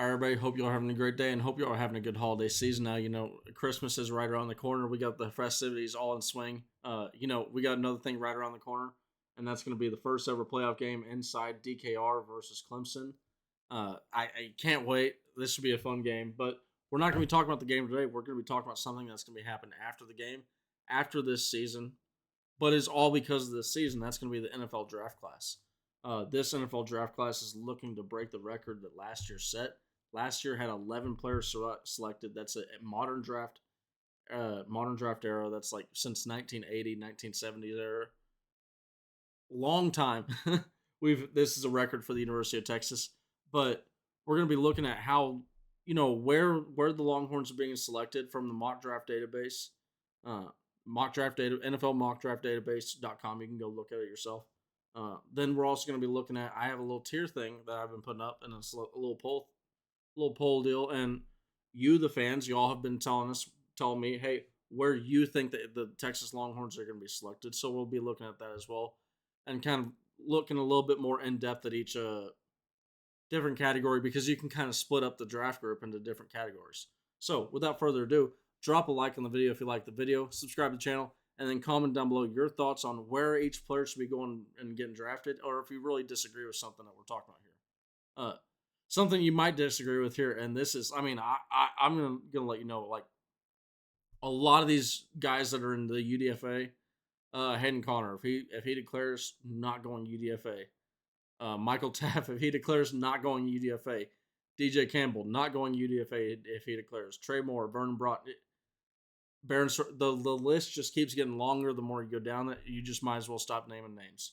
All right, everybody. Hope you all are having a great day and hope you all are having a good holiday season. Now, Christmas is right around the corner. We got the festivities all in swing. We got another thing right around the corner, and that's going to be the first ever playoff game inside DKR versus Clemson. I can't wait. This should be a fun game, but we're not going to be talking about the game today. We're going to be talking about something that's going to be happening after the game, after this season, but it's all because of this season. That's going to be the NFL draft class. This NFL draft class is looking to break the record that last year set. Last year had 11 players selected. That's a modern draft era. That's like since 1980, 1970s era. Long time. We've This is a record for the University of Texas, but we're going to be looking at how where the Longhorns are being selected from the mock draft database. Uh, mock draft data NFL mock draft database.com. You can go look at it yourself. Then we're also going to be looking at. I have a little tier thing that I've been putting up, and it's a little poll deal. And you, the fans, you all have been telling me, hey, where you think that the Texas Longhorns are going to be selected. So we'll be looking at that as well, and kind of looking a little bit more in depth at each different category, because you can kind of split up the draft group into different categories. So without further ado, drop a like on the video if you like the video, subscribe to the channel, and then comment down below your thoughts on where each player should be going and getting drafted, or if you really disagree with something that we're talking about here. Something you might disagree with here, and this is, I'm gonna let you know, like, a lot of these guys that are in the UDFA, Hayden Connor, if he declares not going UDFA, Michael Taff, if he declares not going UDFA, DJ Campbell not going UDFA if he declares, Trey Moore, Vernon Broughton, the list just keeps getting longer the more you go down it. You just might as well stop naming names.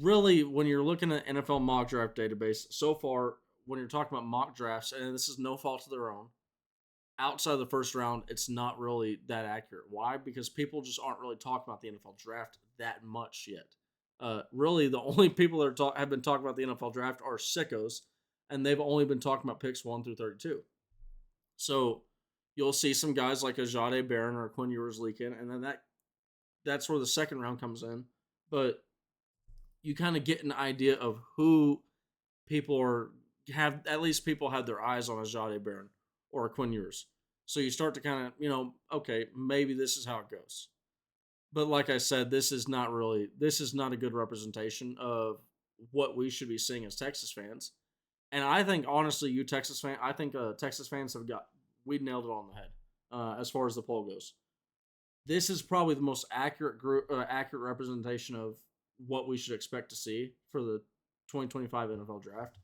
Really, when you're looking at NFL mock draft database, so far, when you're talking about mock drafts, and this is no fault of their own, outside of the first round, it's not really that accurate. Why? Because people just aren't really talking about the NFL draft that much yet. Really, the only people that have been talking about the NFL draft are sickos, and they've only been talking about picks 1 through 32. So you'll see some guys like a Jade Barron or Quinn Ewers leak in, and then that's where the second round comes in. But you kind of get an idea of who people have their eyes on a Jade Barron or a Quinn Ewers. So you start to kind of, okay, maybe this is how it goes. But like I said, this is not a good representation of what we should be seeing as Texas fans. And I think, honestly, Texas fans we nailed it on the head as far as the poll goes. This is probably the most accurate representation of what we should expect to see for the 2025 NFL draft.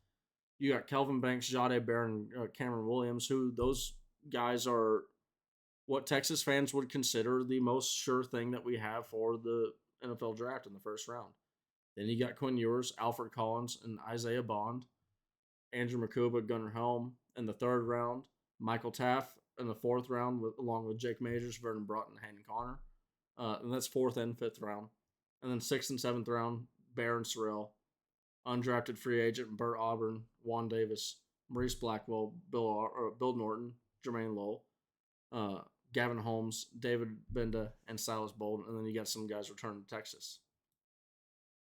You got Kelvin Banks, Jade Barron, Cameron Williams, who those guys are what Texas fans would consider the most sure thing that we have for the NFL draft in the first round. Then you got Quinn Ewers, Alfred Collins, and Isaiah Bond, Andrew Makuba, Gunnar Helm in the third round, Michael Taff in the fourth round, along with Jake Majors, Vernon Broughton, and Hayden Connor. And that's fourth and fifth round. And then sixth and seventh round, Barron Sorrell, undrafted free agent Burt Auburn, Juan Davis, Maurice Blackwell, Bill Norton, Jermaine Lowell, Gavin Holmes, David Benda, and Silas Bolden. And then you got some guys returning to Texas.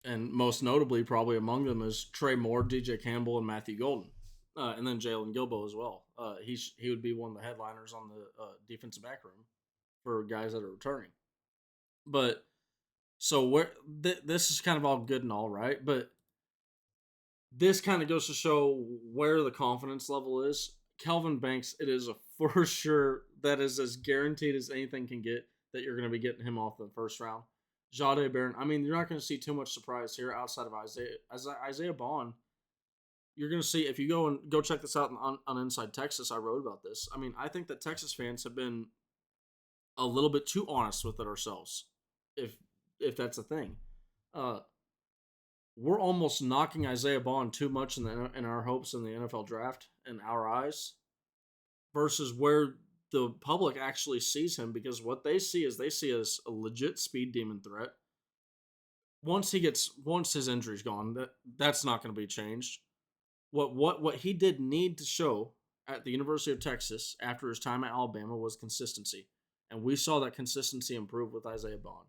And most notably, probably among them, is Trey Moore, DJ Campbell, and Matthew Golden. And then Jalen Gilbo as well. He would be one of the headliners on the defensive back room for guys that are returning. But so this is kind of all good and all, right? But this kind of goes to show where the confidence level is. Kelvin Banks, it is for sure, that is as guaranteed as anything can get, that you're going to be getting him off the first round. Jade Barron, you're not going to see too much surprise here outside of Isaiah Bond. You're going to see, if you go check this out on Inside Texas, I wrote about this. I think that Texas fans have been a little bit too honest with it ourselves, if that's a thing. We're almost knocking Isaiah Bond too much in our hopes in the NFL draft in our eyes, versus where the public actually sees him, because what they see is as a legit speed demon threat. Once his injury's gone, that's not going to be changed. What he did need to show at the University of Texas after his time at Alabama was consistency, and we saw that consistency improve with Isaiah Bond.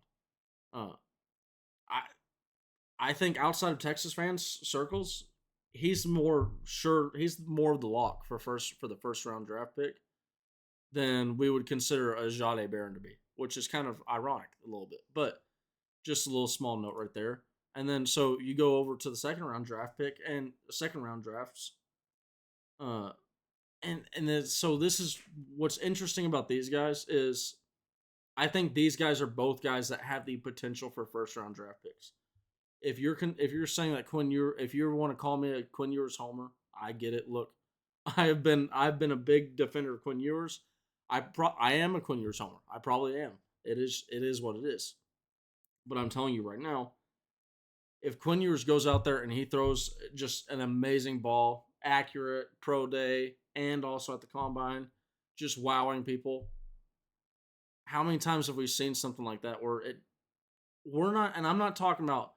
I think outside of Texas fans circles, he's more sure he's more of the lock for the first round draft pick than we would consider a Jade Barron to be, which is kind of ironic a little bit. But just a little small note right there. And then so you go over to the second round draft pick and the second round drafts. Uh and then so this is what's interesting about these guys is I think these guys are both guys that have the potential for first round draft picks. If you're saying that if you want to call me a Quinn Ewers homer, I get it. Look, I've been a big defender of Quinn Ewers. I am a Quinn Ewers homer. I probably am. It is what it is. But I'm telling you right now, if Quinn Ewers goes out there and he throws just an amazing ball, accurate, pro day, and also at the combine, just wowing people, how many times have we seen something like that where we're not, and I'm not talking about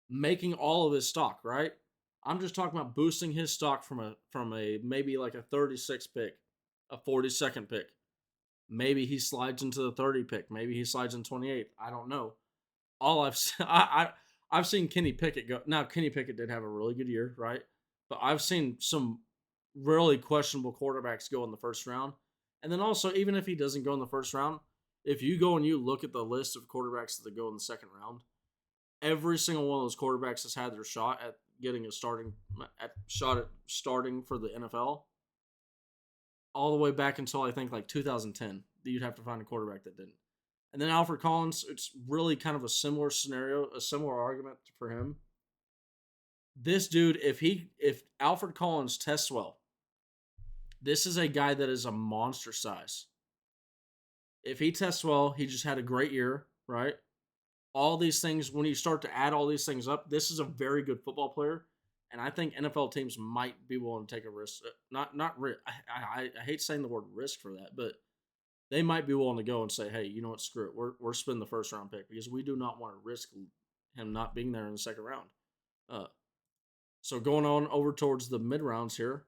making all of his stock, right? I'm just talking about boosting his stock from a maybe like a 36 pick, a 42nd pick. Maybe he slides into the 30 pick. Maybe he slides in 28. I don't know. All I've seen Kenny Pickett go. Now Kenny Pickett did have a really good year, right? But I've seen some really questionable quarterbacks go in the first round. And then also, even if he doesn't go in the first round, if you go and you look at the list of quarterbacks that go in the second round, every single one of those quarterbacks has had their shot at getting a shot at starting for the NFL all the way back until I think like 2010. You'd have to find a quarterback that didn't. And then Alfred Collins, it's really kind of a similar scenario, a similar argument for him. This dude, if Alfred Collins tests well, this is a guy that is a monster size. If he tests well, he just had a great year, right? All these things, when you start to add all these things up, this is a very good football player. And I think NFL teams might be willing to take a risk. Not risk. I hate saying the word risk for that, but they might be willing to go and say, hey, you know what, screw it. We're spending the first round pick because we do not want to risk him not being there in the second round. Uh, so going on over towards the mid rounds here,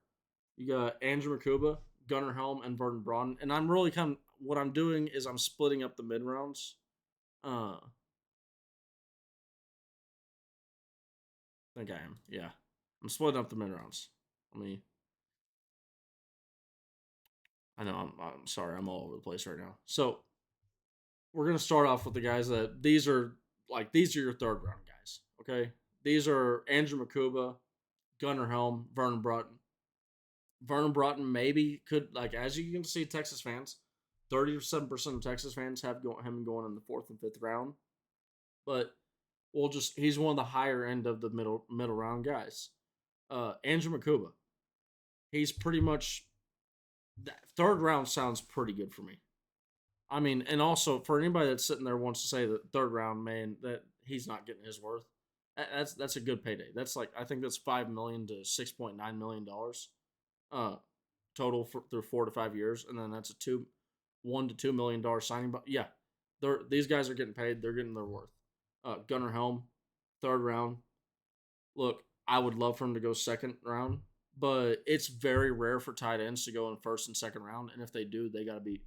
you got Andrew Makuba, Gunnar Helm, and Vernon Broughton. And I'm really what I'm doing is I'm splitting up the mid rounds. I think I am. Yeah. I'm splitting up the mid rounds. Let me. I know I'm sorry. I'm all over the place right now. So we're gonna start off with the guys that these are your third round guys. Okay, these are Andrew Makuba, Gunnar Helm, Vernon Broughton. Vernon Broughton maybe could as you can see, Texas fans, 37% of Texas fans have him going in the fourth and fifth round, but he's one of the higher end of the middle round guys. Andrew Makuba, he's pretty much that third round sounds pretty good for me. I mean, and also for anybody that's sitting there wants to say that third round man that he's not getting his worth, that's a good payday. That's I think that's $5 million to $6.9 million, total through 4 to 5 years, and then that's a $1 to $2 million signing. But yeah, these guys are getting paid. They're getting their worth. Gunnar Helm, third round. Look, I would love for him to go second round, but it's very rare for tight ends to go in first and second round. And if they do, they got to be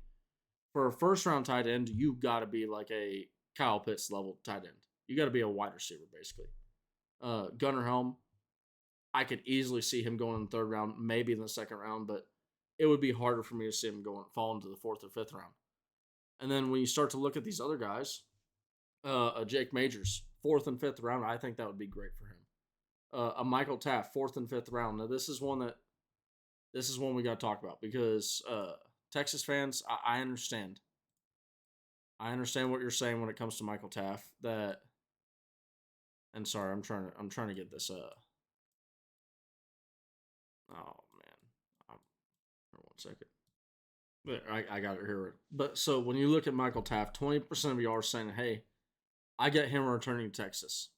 for a first round tight end. You got to be like a Kyle Pitts level tight end. You got to be a wide receiver basically. Gunnar Helm, I could easily see him going in the third round, maybe in the second round, but it would be harder for me to see him fall into the fourth or fifth round. And then when you start to look at these other guys, Jake Majors, fourth and fifth round, I think that would be great for him. A Michael Taft, fourth and fifth round. Now this is one we got to talk about because Texas fans, I understand. I understand what you're saying when it comes to Michael Taft. And sorry, I'm trying to get this. Oh man, one second. But I got it here. But so when you look at Michael Taft, 20% of you are saying, "Hey, I get him returning to Texas."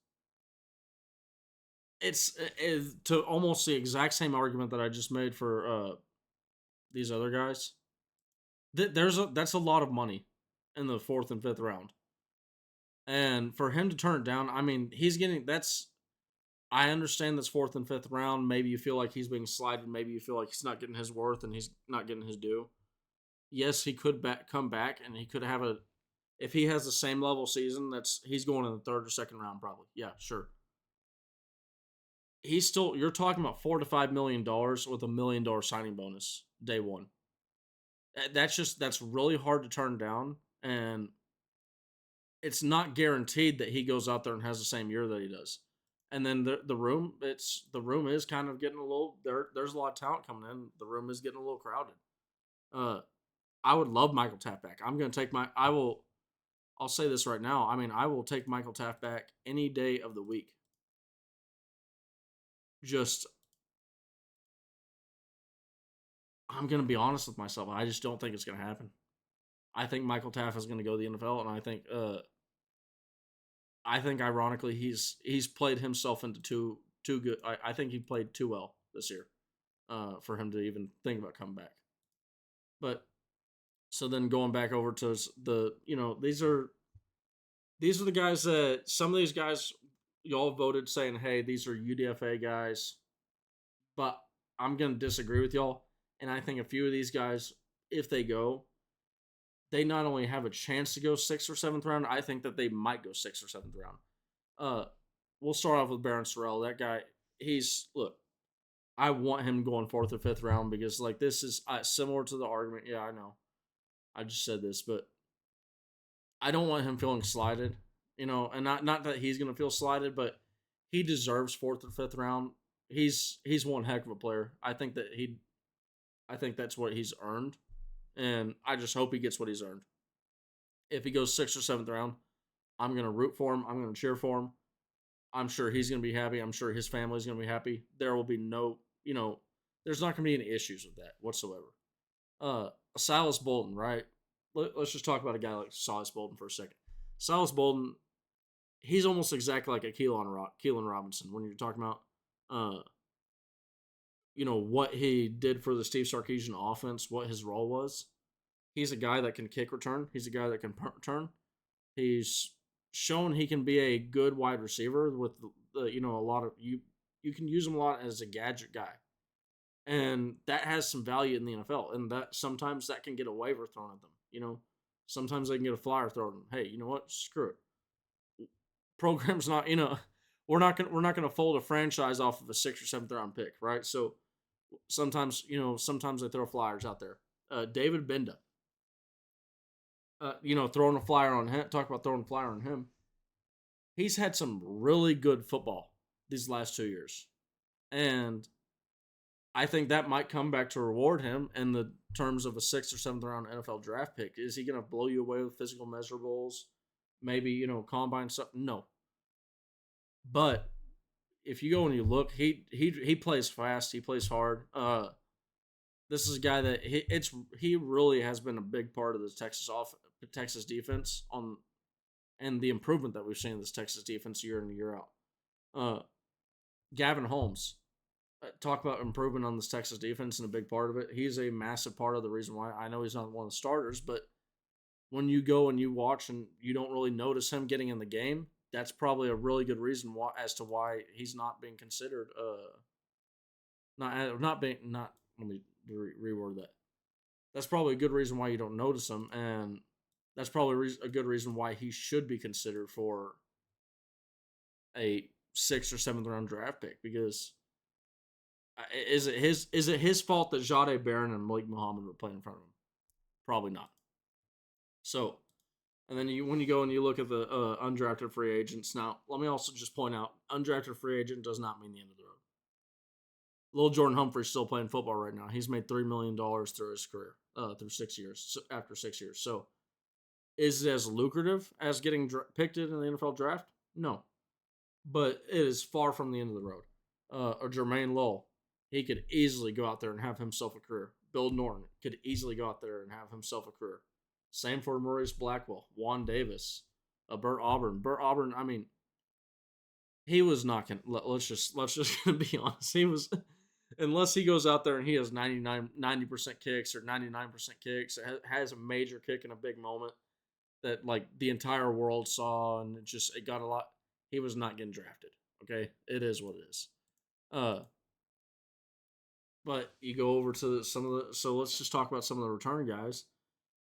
It's to almost the exact same argument that I just made for these other guys. That's a lot of money in the fourth and fifth round, and for him to turn it down, I mean, he's getting that's. I understand this fourth and fifth round. Maybe you feel like he's being slighted. Maybe you feel like he's not getting his worth and he's not getting his due. Yes, he could come back and he could have if he has the same level season. He's going in the third or second round probably. Yeah, sure. he's still, you're talking about $4 to $5 million with $1 million signing bonus day one. That's really hard to turn down, and it's not guaranteed that he goes out there and has the same year that he does. And then the room is kind of getting a little there's a lot of talent coming in. The room is getting a little crowded. Uh, I would love Michael Taft back. I'll say this right now. I mean, I will take Michael Taft back any day of the week. Just I'm gonna be honest with myself. I just don't think it's gonna happen. I think Michael Taft is gonna go to the NFL, and I think ironically he's played himself into too good. I think he played too well this year for him to even think about coming back. But so then going back over to these are the guys that some of these guys y'all voted saying, hey, these are UDFA guys, but I'm gonna disagree with y'all, and I think a few of these guys, if they go, they not only have a chance to go sixth or seventh round, I think that they might go sixth or seventh round. Uh, we'll start off with Barron Sorrell. That guy, look. I want him going fourth or fifth round because like this is similar to the argument. Yeah, I know. I just said this, but I don't want him feeling slighted. And not that he's gonna feel slighted, but he deserves fourth or fifth round. He's one heck of a player. I think that's what he's earned, and I just hope he gets what he's earned. If he goes sixth or seventh round, I'm gonna root for him. I'm gonna cheer for him. I'm sure he's gonna be happy. I'm sure his family's gonna be happy. There will be there's not gonna be any issues with that whatsoever. Silas Bolden, right? Let's just talk about a guy like Silas Bolden for a second. Silas Bolden, he's almost exactly like a Keelan Robinson when you're talking about, uh, what he did for the Steve Sarkisian offense, what his role was. He's a guy that can kick return. He's a guy that can punt return. He's shown he can be a good wide receiver with a lot of you can use him a lot as a gadget guy. And that has some value in the NFL, and that sometimes that can get a waiver thrown at them. Sometimes they can get a flyer thrown at them. Hey, you know what? Screw it. Program's not. We're not gonna fold a franchise off of a sixth or seventh round pick, right? So sometimes they throw flyers out there. David Benda, throwing a flyer on him. Talk about throwing a flyer on him. He's had some really good football these last 2 years, and I think that might come back to reward him in the terms of a sixth or seventh round NFL draft pick. Is he going to blow you away with physical measurables? Maybe, combine something? No. But if you go and you look, he plays fast. He plays hard. This is a guy that he really has been a big part of the Texas defense and the improvement that we've seen in this Texas defense year in and year out. Gavin Holmes. Talk about improvement on this Texas defense and a big part of it. He's a massive part of the reason why. I know he's not one of the starters, but when you go and you watch and you don't really notice him getting in the game, that's probably a really good reason as to why he's not being considered. Not being not. Let me reword that. That's probably a good reason why you don't notice him, and that's probably a good reason why he should be considered for a sixth or seventh round draft pick because. Is it his fault that Jahdae Barron and Malik Muhammad were playing in front of him? Probably not. So, and then when you go and you look at the undrafted free agents, now let me also just point out, undrafted free agent does not mean the end of the road. Little Jordan Humphrey's still playing football right now. He's made $3 million through his career, through 6 years, after 6 years. So, is it as lucrative as getting picked in the NFL draft? No. But it is far from the end of the road. Or Jermaine Lowell. He could easily go out there and have himself a career. Bill Norton could easily go out there and have himself a career. Same for Maurice Blackwell, Juan Davis, Bert Auburn. Bert Auburn, I mean, he was not going to, let's just be honest. He was, unless he goes out there and he has 90% kicks or 99% kicks, has a major kick in a big moment that like the entire world saw and it got a lot, he was not getting drafted. Okay. It is what it is. But you go over to so let's just talk about some of the return guys.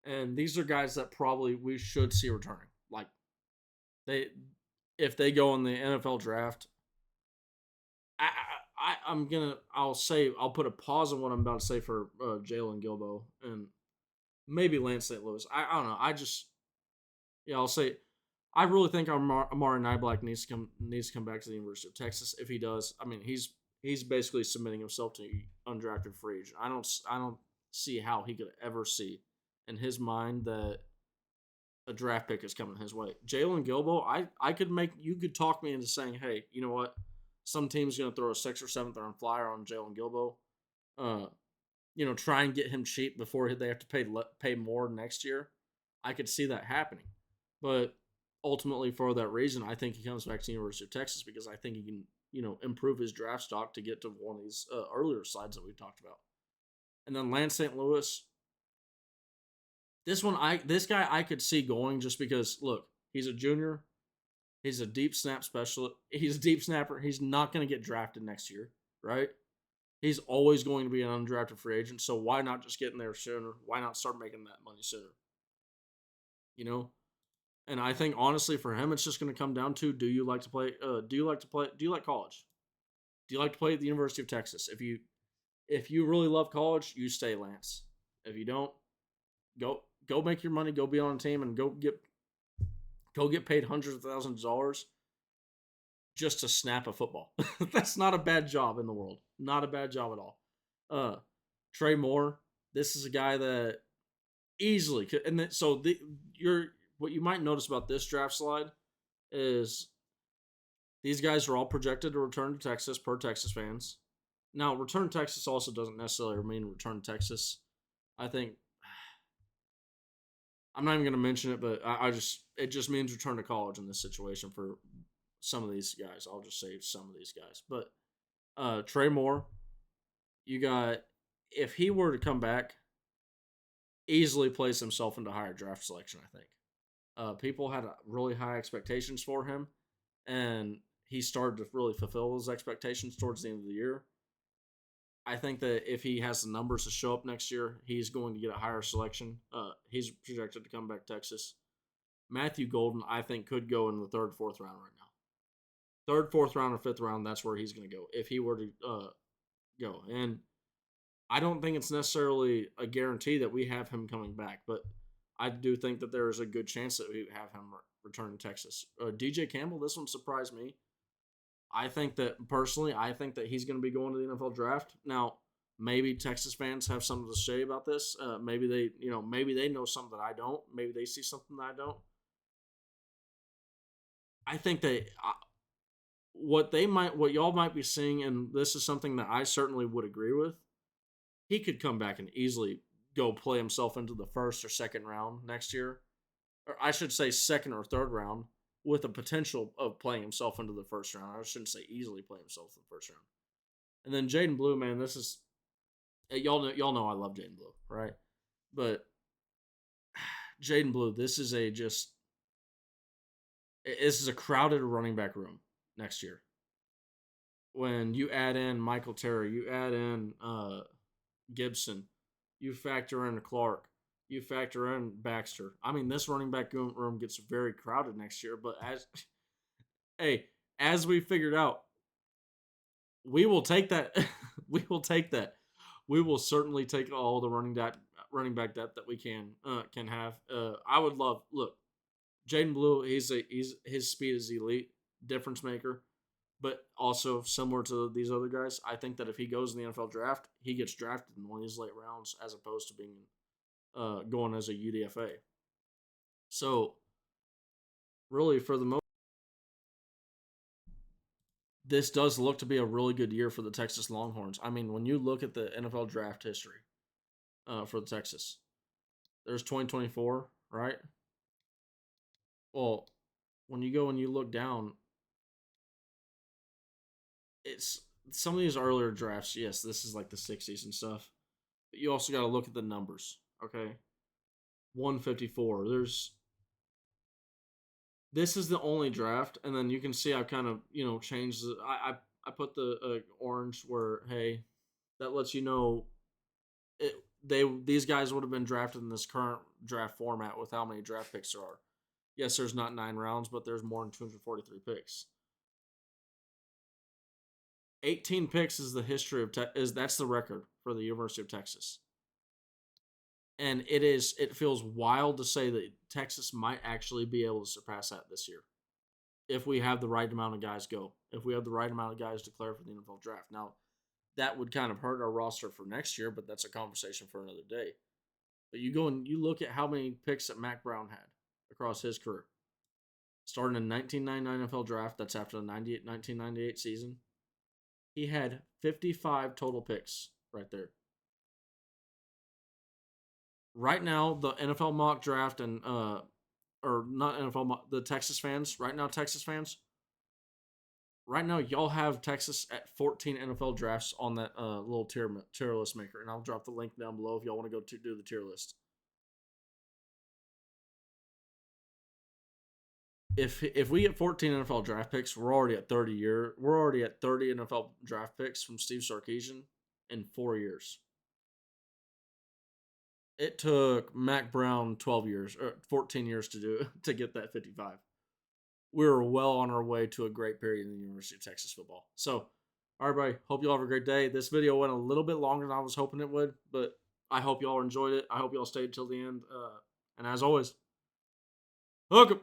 And these are guys that probably we should see returning. Like if they go in the NFL draft, I'll put a pause on what I'm about to say for Jalen Gilbo and maybe Lance St. Louis. I don't know. I'll say I really think Amari Niblack needs to come back to the University of Texas. If he does, I mean he's basically submitting himself to undrafted free agent. I don't see how he could ever see in his mind that a draft pick is coming his way. Jalen Gilbo, I could make you could talk me into saying, hey, you know what? Some team's gonna throw a 6th or 7th round flyer on Jalen Gilbo. Uh, try and get him cheap before they have to pay more next year. I could see that happening, but ultimately for that reason, I think he comes back to the University of Texas because I think he can improve his draft stock to get to one of these earlier sides that we talked about. And then Lance St. Louis, this guy I could see going just because look, he's a junior, he's a deep snap specialist, he's a deep snapper, he's not going to get drafted next year, right? He's always going to be an undrafted free agent, so why not just get in there sooner? Why not start making that money sooner? You know, and I think honestly for him, it's just going to come down to do you like to play? Do you like to play? Do you like college? Do you like to play at the University of Texas? If you really love college, you stay, Lance. If you don't, go make your money, go be on a team, and go get paid hundreds of thousands of dollars just to snap a football. That's not a bad job in the world. Not a bad job at all. Uh, Trey Moore. This is a guy that easily could, and then, so you're what you might notice about this draft slide is these guys are all projected to return to Texas per Texas fans. Now, return to Texas also doesn't necessarily mean return to Texas. I think I'm not even going to mention it, but it just means return to college in this situation for some of these guys. I'll just say some of these guys, but Trey Moore, you got if he were to come back, easily place himself into higher draft selection. I think people had really high expectations for him, and he started to really fulfill those expectations towards the end of the year. I think that if he has the numbers to show up next year, he's going to get a higher selection. He's projected to come back to Texas. Matthew Golden, I think, could go in the third, fourth round right now. Third, fourth round, or fifth round, that's where he's going to go if he were to go. And I don't think it's necessarily a guarantee that we have him coming back, but I do think that there is a good chance that we have him return to Texas. DJ Campbell, this one surprised me. I think that he's going to be going to the NFL draft. Now, maybe Texas fans have something to say about this. Maybe they know something that I don't. Maybe they see something that I don't. I think that what y'all might be seeing, and this is something that I certainly would agree with. He could come back and easily go play himself into the first or second round next year, or I should say second or third round, with a potential of playing himself into the first round. I shouldn't say easily play himself in the first round. And then Jaden Blue, man, this is y'all know I love Jaden Blue, right? But Jaden Blue, this is a crowded running back room next year. When you add in Michael Terry, you add in Gibson, you factor in Clark, you factor in Baxter. I mean, this running back room gets very crowded next year. But as we figured out, we will take that. We will take that. We will certainly take all the running back depth that we can have. I would love look Jaden Blue. His speed is elite, difference maker, but also similar to these other guys. I think that if he goes in the NFL draft, he gets drafted in one of these late rounds as opposed to being going as a UDFA. So really, for the most, this does look to be a really good year for the Texas Longhorns. I mean, when you look at the NFL draft history for the Texas, there's 2024, right? Well, when you go and you look down, it's some of these earlier drafts. Yes, this is like the 60s and stuff. But you also got to look at the numbers. Okay, 154. This is the only draft, and then you can see I've kind of changed. I put the orange where hey, that lets you know these guys would have been drafted in this current draft format with how many draft picks there are. Yes, there's not 9 rounds, but there's more than 243 picks. 18 picks is the history of that's the record for the University of Texas. And it feels wild to say that Texas might actually be able to surpass that this year if we have the right amount of guys go. If we have the right amount of guys declare for the NFL draft. Now, that would kind of hurt our roster for next year, but that's a conversation for another day. But you go and you look at how many picks that Mack Brown had across his career. Starting in 1999 NFL draft, that's after the 1998 season. He had 55 total picks right there. Right now, the NFL mock draft and or not NFL, the Texas fans. Right now, Texas fans. Right now, y'all have Texas at 14 NFL drafts on that little tier list maker, and I'll drop the link down below if y'all want to go to do the tier list. If we get 14 NFL draft picks, we're already at 30 NFL draft picks from Steve Sarkisian in 4 years. It took Mack Brown 12 years or 14 years to get that 55. We were well on our way to a great period in the University of Texas football. So, all right, everybody, hope you all have a great day. This video went a little bit longer than I was hoping it would, but I hope you all enjoyed it. I hope you all stayed till the end. And as always, hook 'em.